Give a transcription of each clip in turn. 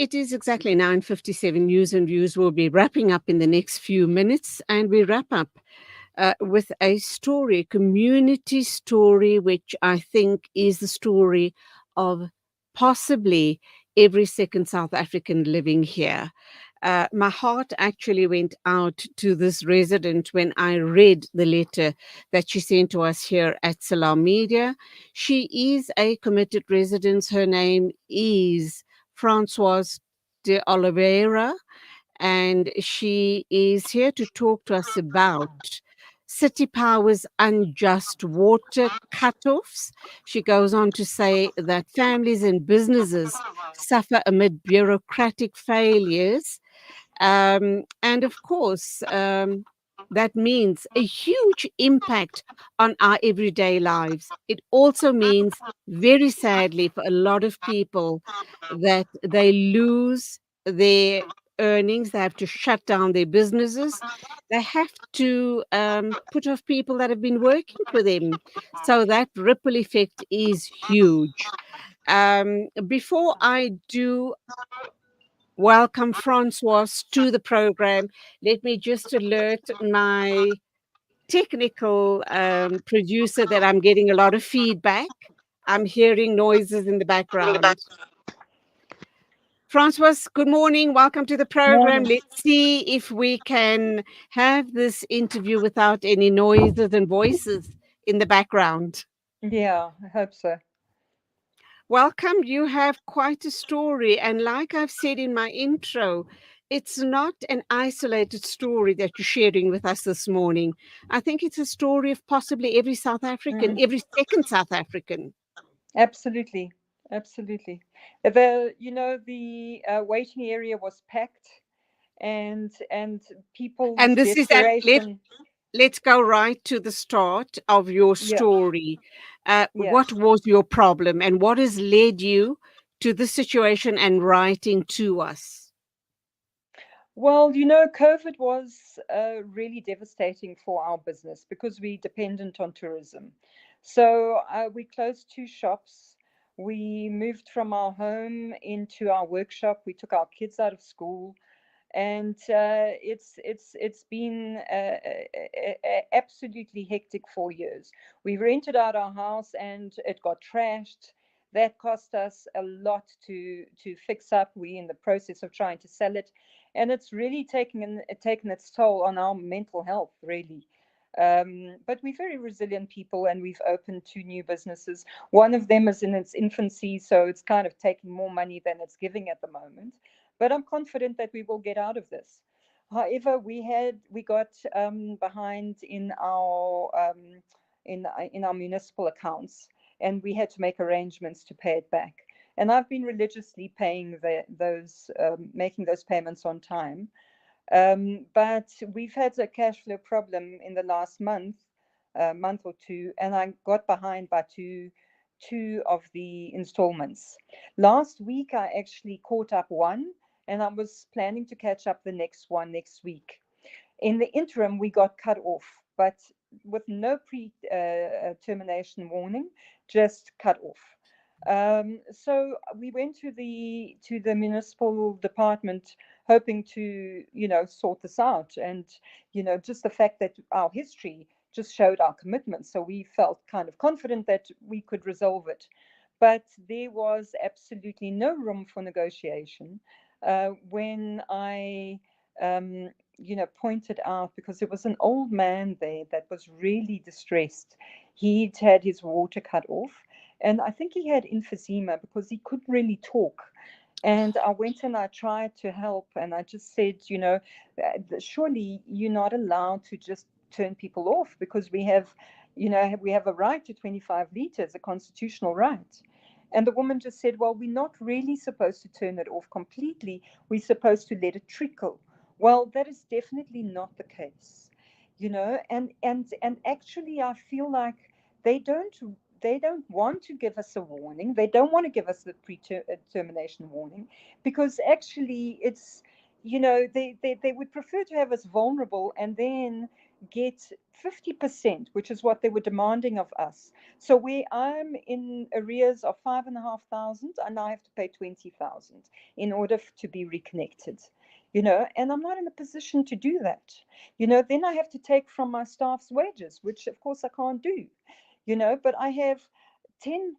It is exactly 9:57. News and Views will be wrapping up in the next few minutes, and we wrap up with a story, community story, which I think is the story of possibly every second South African living here. My heart actually went out to this resident when I read the letter that she sent to us here at Salam Media. She is a committed resident. Her name is Françoise de Oliveira, and she is here to talk to us about City Power's unjust water cutoffs. She goes on to say that families and businesses suffer amid bureaucratic failures. And of course, that means a huge impact on our everyday lives. It also means, very sadly, for a lot of people, that they lose their earnings. They have to shut down their businesses. They have to put off people that have been working for them. So that ripple effect is huge. Before I do welcome Françoise to the program, let me just alert my technical producer that I'm getting a lot of feedback. I'm hearing noises in the background. Françoise, good morning. Welcome to the program. Morning. Let's see if we can have this interview without any noises and voices in the background. Yeah, I hope so. Welcome. You have quite a story. And like I've said in my intro, it's not an isolated story that you're sharing with us this morning. I think it's a story of possibly every South African, Mm, every second South African. absolutely, absolutely. The waiting area was packed, and people's And this is at, desperation. let's go right to the start of your Yeah, story. yeah. What was your problem and what has led you to the situation and writing to us? Well, COVID was really devastating for our business because we're dependent on tourism. So we closed two shops. We moved from our home into our workshop. We took our kids out of school, and it's been absolutely hectic 4 years. We rented out our house, and it got trashed. That cost us a lot to fix up. We in the process of trying to sell it, and it's really taken its toll on our mental health, really. But we're very resilient people, and we've opened two new businesses. One of them is in its infancy, so it's kind of taking more money than it's giving at the moment, but I'm confident that we will get out of this. However, we got behind in our municipal accounts, and we had to make arrangements to pay it back. And I've been religiously paying those making those payments on time. But we've had a cash flow problem in the last month or two, and I got behind by two of the installments. Last week, I actually caught up one, and I was planning to catch up the next one next week. In the interim, we got cut off, but with no pre-termination warning, just cut off. So we went to the municipal department, hoping to sort this out, and just the fact that our history just showed our commitment, so we felt kind of confident that we could resolve it. But there was absolutely no room for negotiation when I pointed out, because there was an old man there that was really distressed. He'd had his water cut off, and I think he had emphysema because he couldn't really talk. And I went and I tried to help, and I just said, surely you're not allowed to just turn people off, because we have a right to 25 liters, a constitutional right. And the woman just said, well, we're not really supposed to turn it off completely. We're supposed to let it trickle. Well, that is definitely not the case, and actually I feel like they don't they don't want to give us a warning. They don't want to give us the pre-termination warning, because actually it's, they would prefer to have us vulnerable, and then get 50%, which is what they were demanding of us. So where I'm in arrears of 5,500, I now have to pay 20,000 in order to be reconnected. And I'm not in a position to do that. Then I have to take from my staff's wages, which of course I can't do. But I have 7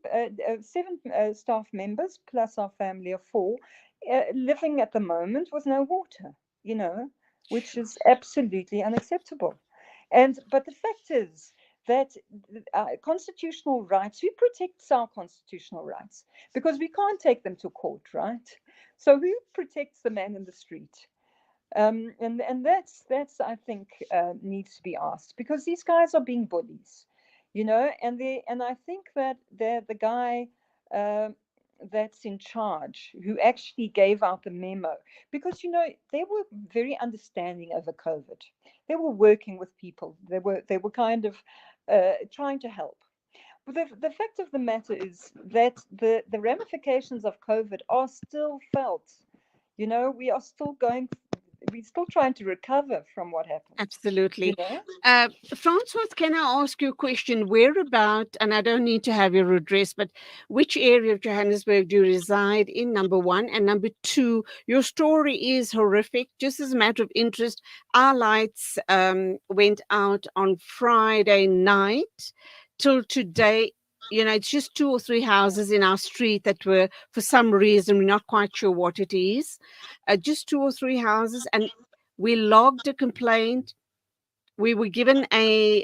staff members plus our family of 4 living at the moment with no water, you know, which is absolutely unacceptable. But the fact is that constitutional rights, who protects our constitutional rights? Because we can't take them to court, right? So who protects the man in the street? And that's I think needs to be asked, because these guys are being bullies, and I think that the guy uh, that's in charge, who actually gave out the memo, because they were very understanding over COVID. They were working with people. They were kind of trying to help. But the fact of the matter is that the ramifications of COVID are still felt. We are still we're still trying to recover from what happened, you Absolutely. know? Françoise, can I ask you a question? Where about, and I don't need to have your address, but which area of Johannesburg do you reside in, number one? And number two, your story is horrific. Just as a matter of interest, our lights went out on Friday night till today. It's just 2 or 3 houses in our street that were, for some reason, we're not quite sure what it is. Just 2 or 3 houses, and we logged a complaint. We were given a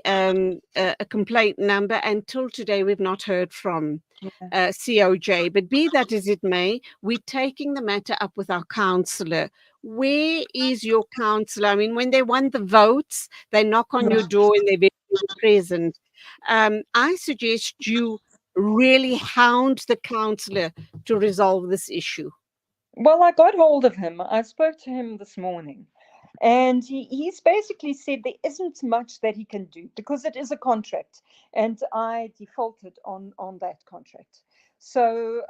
complaint number. Until today, we've not heard from Yeah. COJ. But be that as it may, we're taking the matter up with our councillor. Where is your councillor? I mean, when they want the votes, they knock on your door and they're very present. I suggest you really hound the councillor to resolve this issue. Well, I got hold of him. I spoke to him this morning. And he's basically said there isn't much that he can do because it is a contract. And I defaulted on that contract. So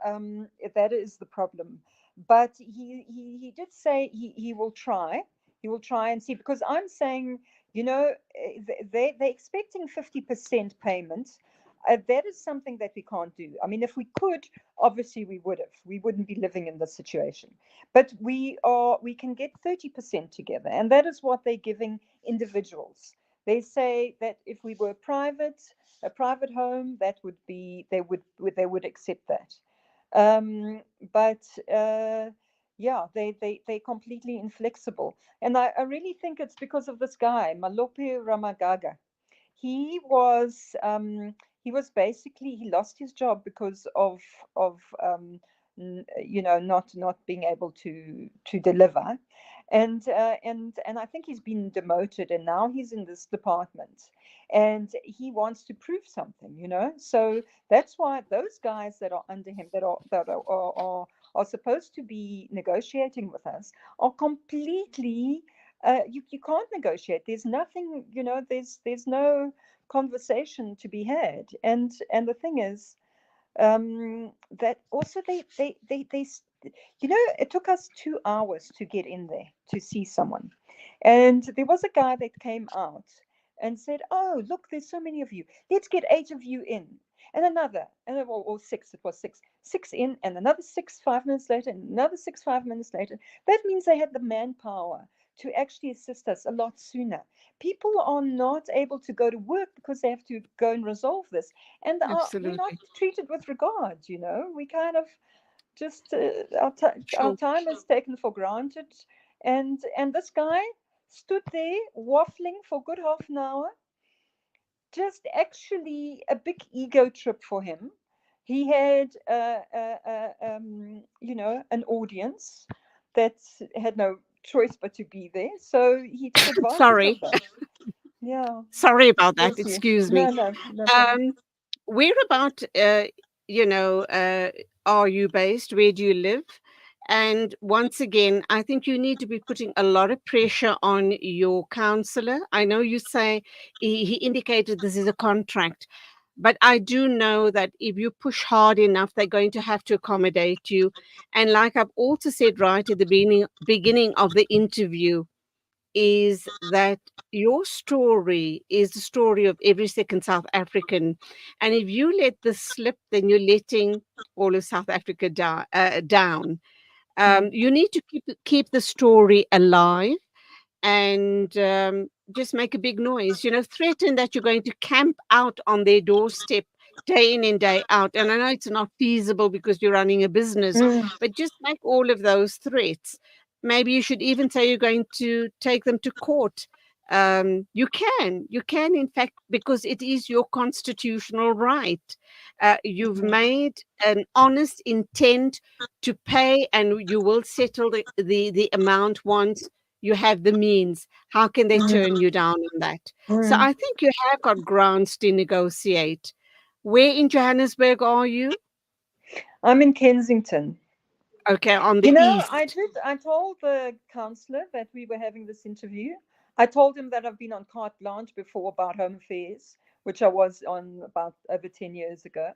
that is the problem. But he did say he will try. He will try and see, because I'm saying, they're expecting 50% payment. That is something that we can't do. I mean, if we could, obviously we would have. We wouldn't be living in this situation. But we can get 30% together, and that is what they're giving individuals. They say that if we were a private home, that would be they would accept that. But yeah, they're completely inflexible, and I really think it's because of this guy Malope Ramagaga. He was basically, he lost his job because of not being able to deliver, and I think he's been demoted, and now he's in this department, and he wants to prove something, so that's why those guys that are under him, that are supposed to be negotiating with us, are completely you can't negotiate. There's nothing, there's no conversation to be had. And the thing is, that also it took us 2 hours to get in there to see someone. And there was a guy that came out and said, "Oh, look, there's so many of you. Let's get 8 of you in." And another, or 6, it was 6 in, and another 6 5 minutes later, and another 6 5 minutes later. That means they had the manpower to actually assist us a lot sooner. People are not able to go to work because they have to go and resolve this, and we're not Absolutely. treated with regard. We kind of just our Sure. time is taken for granted, and this guy stood there waffling for a good half an hour, just actually a big ego trip for him. He had an audience that had no choice but to be there, so he took advantage of Sorry. that. Yeah. Sorry about that. Bless you. Excuse me. No, no, no problem. Um, where about, are you based? Where do you live? And once again, I think you need to be putting a lot of pressure on your counselor. I know you say he indicated this is a contract, but I do know that if you push hard enough, they're going to have to accommodate you. And like I've also said right at the beginning of the interview, is that your story is the story of every second South African. And if you let this slip, then you're letting all of South Africa down. Mm, You need to keep the story alive and just make a big noise. Threaten that you're going to camp out on their doorstep day in and day out. And I know it's not feasible because you're running a business, mm, but just make all of those threats. Maybe you should even say you're going to take them to court. You can, in fact, because it is your constitutional right. You've mhm, made an honest intent to pay, and you will settle the amount once you have the means. How can they mm, turn you down on that? So mm. I think you have got grounds to negotiate. Where in Johannesburg are you? I'm in Kensington. Okay, on You the know, east. I told the counselor that we were having this interview. I told him that I've been on carte blanche before about home affairs, which I was on about over 10 years ago.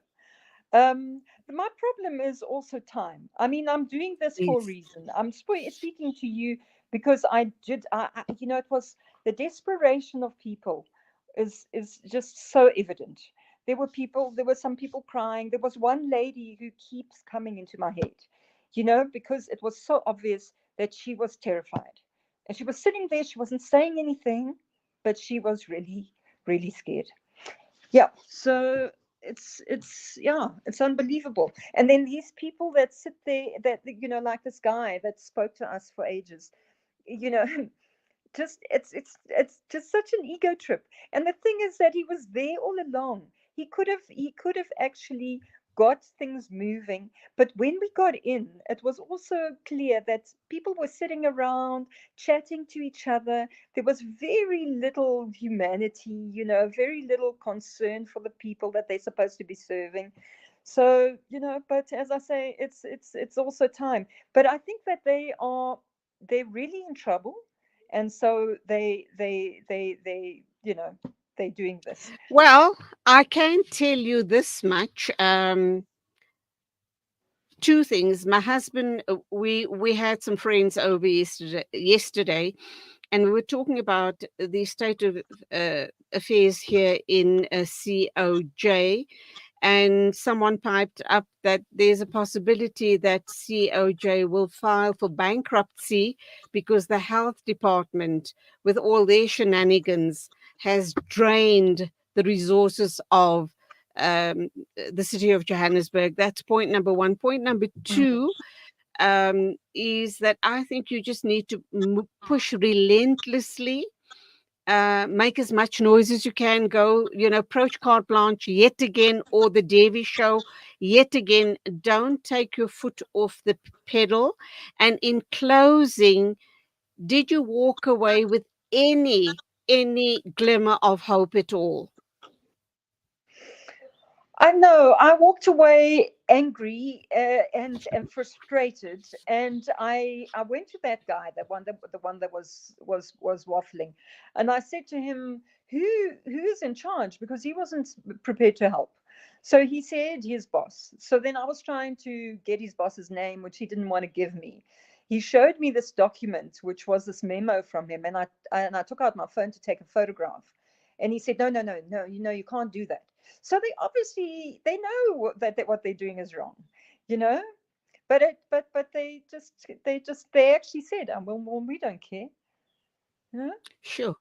My problem is also time. I mean, I'm doing this for a Yes. reason. I'm speaking to you because it was the desperation of people is just so evident. There were some people crying. There was one lady who keeps coming into my head, because it was so obvious that she was terrified. And she was sitting there, she wasn't saying anything, but she was really, really scared. Yeah. So it's unbelievable. And then these people that sit there, that like this guy that spoke to us for ages, you know just it's just such an ego trip. And the thing is that he was there all along. He could have actually got things moving. But when we got in, it was also clear that people were sitting around chatting to each other. There was very little humanity, very little concern for the people that they're supposed to be serving. So, but as I say, it's also time. But I think that they're really in trouble, and so they're doing this. Well, I can tell you this much. Two things. My husband, we had some friends over yesterday, and we were talking about the state of affairs here in COJ. And someone piped up that there's a possibility that COJ will file for bankruptcy because the health department, with all their shenanigans, has drained the resources of the city of Johannesburg. That's point number one. Point number Mm. two is that I think you just need to push relentlessly, make as much noise as you can, go, approach carte blanche yet again, or the Davy show yet again. Don't take your foot off the pedal. And in closing, did you walk away with any glimmer of hope at all? I know. I walked away angry, and frustrated, and I went to that guy, the one that was waffling, and I said to him, "Who's in charge?" Because he wasn't prepared to help. So he said his boss. So then I was trying to get his boss's name, which he didn't want to give me. He showed me this document, which was this memo from him, and I took out my phone to take a photograph, and he said, "No, no, no, no, you can't do that." So they know that what they're doing is wrong, you know. But they actually said, well, we don't care, you know. Sure.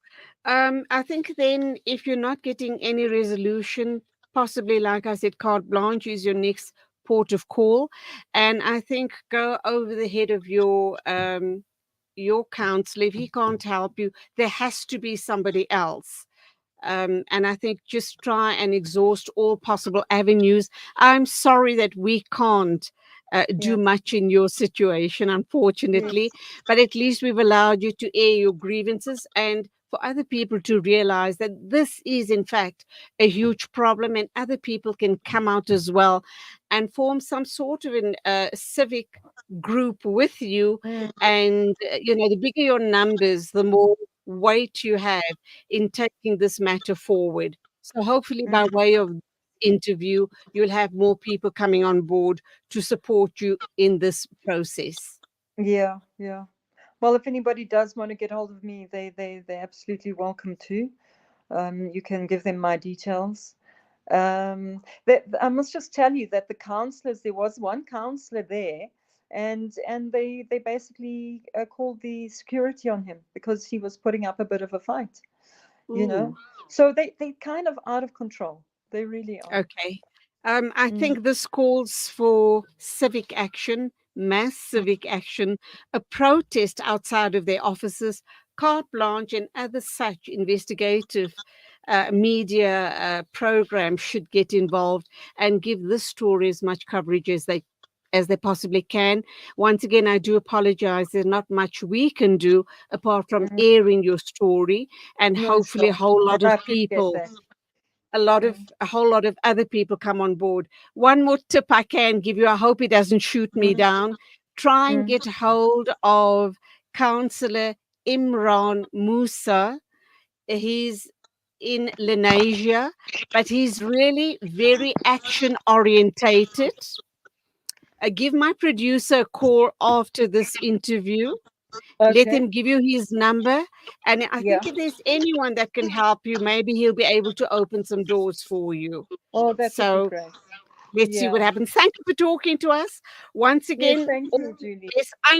I think then if you're not getting any resolution, possibly, like I said, carte blanche is your next port of call. And I think go over the head of your counselor. If he can't help you, there has to be somebody else. And I think just try and exhaust all possible avenues. I'm sorry that we can't do Yeah. much in your situation, unfortunately, Yes. but at least we've allowed you to air your grievances and for other people to realize that this is, in fact, a huge problem, and other people can come out as well and form some sort of civic group with you. Mm, And, the bigger your numbers, the more weight you have in taking this matter forward. So hopefully by mm. way of interview, you'll have more people coming on board to support you in this process. Yeah, yeah. Well, if anybody does want to get hold of me, they're absolutely welcome to. You can give them my details. I must just tell you that the counselors, there was one counselor there, and they basically called the security on him because he was putting up a bit of a fight, you know. Ooh. So they kind of out of control. They really are. Okay. I Mm, think this calls for civic action, mass mm, civic action, a protest outside of their offices, carte blanche, and other such investigative media programs should get involved and give this story as much coverage as they possibly can. Once again, I do apologize. There's not much we can do apart from mm. airing your story, and No, hopefully a sure. whole And lot I of appreciate people that. Mm, a whole lot of other people come on board. One more tip I can give you, I hope he doesn't shoot me mm, down. Try and mm. get hold of Counselor Imran Musa. He's in Lenasia, but he's really very action orientated. Give my producer a call after this interview. Let Okay. him give you his number. And I Yeah. think if there's anyone that can help you, maybe he'll be able to open some doors for you. Oh, that would be So great. let's see what Yeah. happens. Thank you for talking to us. Once Yes, again, thank all you, the Julie. best. I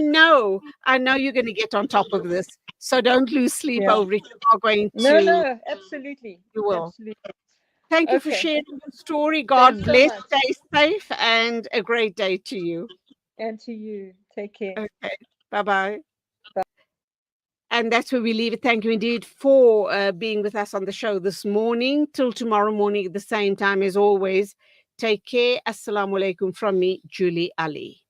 know you're going to get on top of this. So don't lose sleep Yeah. over it. You are going No, to, no, absolutely. you will. Absolutely. Thank you for Okay. sharing your story. Thanks God so bless. much. Stay safe and a great day to you. And to you. Take care. Okay. Bye bye. Bye. And that's where we leave it. Thank you indeed for being with us on the show this morning. Till tomorrow morning at the same time as always. Take care. Assalamu alaikum from me, Julie Ali.